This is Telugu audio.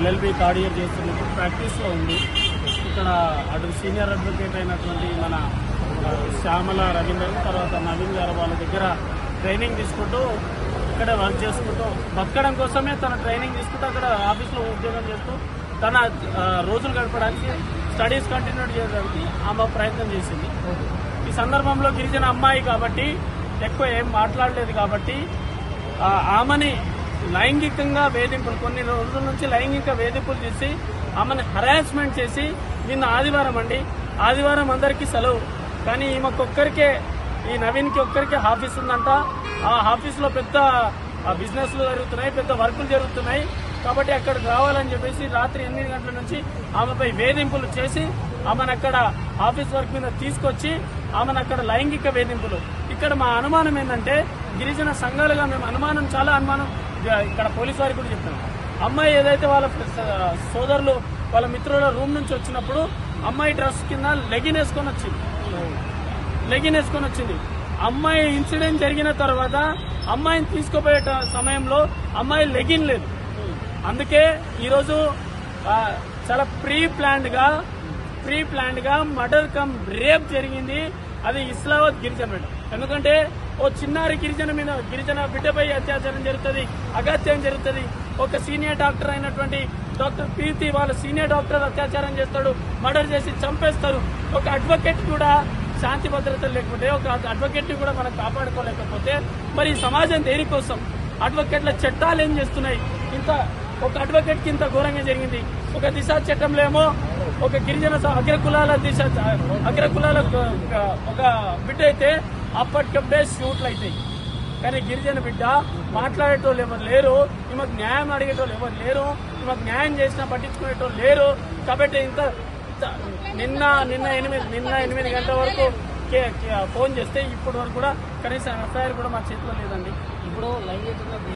LLB థర్డ్ ఇయర్ చేస్తున్నప్పుడు ప్రాక్టీస్లో ఉంది. ఇక్కడ అటు సీనియర్ అడ్వకేట్ అయినటువంటి మన శ్యామల రవీందర్ తర్వాత నవీన్ గారు వాళ్ళ దగ్గర ట్రైనింగ్ తీసుకుంటూ ఇక్కడే వర్క్ చేసుకుంటూ బతకడం కోసమే తన ట్రైనింగ్ తీసుకుంటూ అక్కడ ఆఫీస్లో ఉద్యోగం చేస్తూ తన రోజులు గడపడానికి స్టడీస్ కంటిన్యూ చేయడానికి ఆమె ప్రయత్నం చేసింది. ఈ సందర్భంలో గిరిజన అమ్మాయి కాబట్టి ఎక్కువ ఏం మాట్లాడలేదు కాబట్టి ఆమెని లైంగికంగా వేధింపులు కొన్ని రోజుల నుంచి లైంగిక వేధింపులు చేసి ఆమెను హరాస్మెంట్ చేసి నిన్న ఆదివారం అందరికీ సెలవు కానీ ఈమెకొక్కరికే ఈ నవీన్కి ఒక్కరికే ఆఫీస్ ఉందంట. ఆ ఆఫీస్లో పెద్ద బిజినెస్లు జరుగుతున్నాయి, పెద్ద వర్కులు జరుగుతున్నాయి కాబట్టి అక్కడికి రావాలని చెప్పేసి రాత్రి 8 గంటల నుంచి ఆమెపై వేధింపులు చేసి ఆమెను అక్కడ ఆఫీస్ వర్క్ మీద తీసుకొచ్చి ఆమెను అక్కడ లైంగిక వేధింపులు. ఇక్కడ మా అనుమానం ఏంటంటే గిరిజన సంఘాలుగా మేము చాలా అనుమానం ఇక్కడ పోలీసు వారికి కూడా చెప్తున్నాం. అమ్మాయి ఏదైతే వాళ్ళ సోదరులు వాళ్ళ మిత్రుల రూమ్ నుంచి వచ్చినప్పుడు అమ్మాయి డ్రెస్ కింద లెగిన్ వేసుకొని వచ్చింది. అమ్మాయి ఇన్సిడెంట్ జరిగిన తర్వాత అమ్మాయిని తీసుకుపోయే సమయంలో అమ్మాయి లెగిన్ లేదు. అందుకే ఈరోజు చాలా ప్రీ ప్లాన్డ్ గా మర్డర్ కమ్ రేప్ జరిగింది. అది ఇస్లామాబాద్ గిరిజన బిడ్డ. ఎందుకంటే ఓ చిన్నారి గిరిజన బిడ్డపై అత్యాచారం జరుగుతుంది, అగత్యం జరుగుతుంది. ఒక సీనియర్ డాక్టర్ అయినటువంటి డాక్టర్ ప్రీతి వాళ్ళ సీనియర్ డాక్టర్ అత్యాచారం చేస్తాడు, మర్డర్ చేసి చంపేస్తారు. ఒక అడ్వకేట్ కూడా శాంతి భద్రతలు లేకపోతే ఒక అడ్వకేట్ ని కూడా మనం కాపాడుకోలేకపోతే మరి సమాజం దేనికోసం? అడ్వకేట్ల చట్టాలు ఏం చేస్తున్నాయి? ఒక అడ్వకేట్ కి ఇంత ఘోరంగా జరిగింది. ఒక దిశ చట్టంలో ఏమో ఒక గిరిజన అగ్రకులాల ఒక బిడ్డ అయితే అప్పటికప్పుడే షూట్లు అవుతాయి. కానీ గిరిజన బిడ్డ మాట్లాడేటోళ్ళు ఎవరు లేరు, ఈమెకు న్యాయం అడిగేటోళ్ళు ఎవరు లేరు, ఈమెకు న్యాయం చేసినా పట్టించుకునేటోళ్ళు లేరు. కాబట్టి నిన్న 8 గంటల వరకు ఫోన్ చేస్తే ఇప్పటి వరకు కూడా కనీసం ఎఫ్ఐఆర్ కూడా మా చేతిలో లేదండి. ఇప్పుడు లైంగికంగా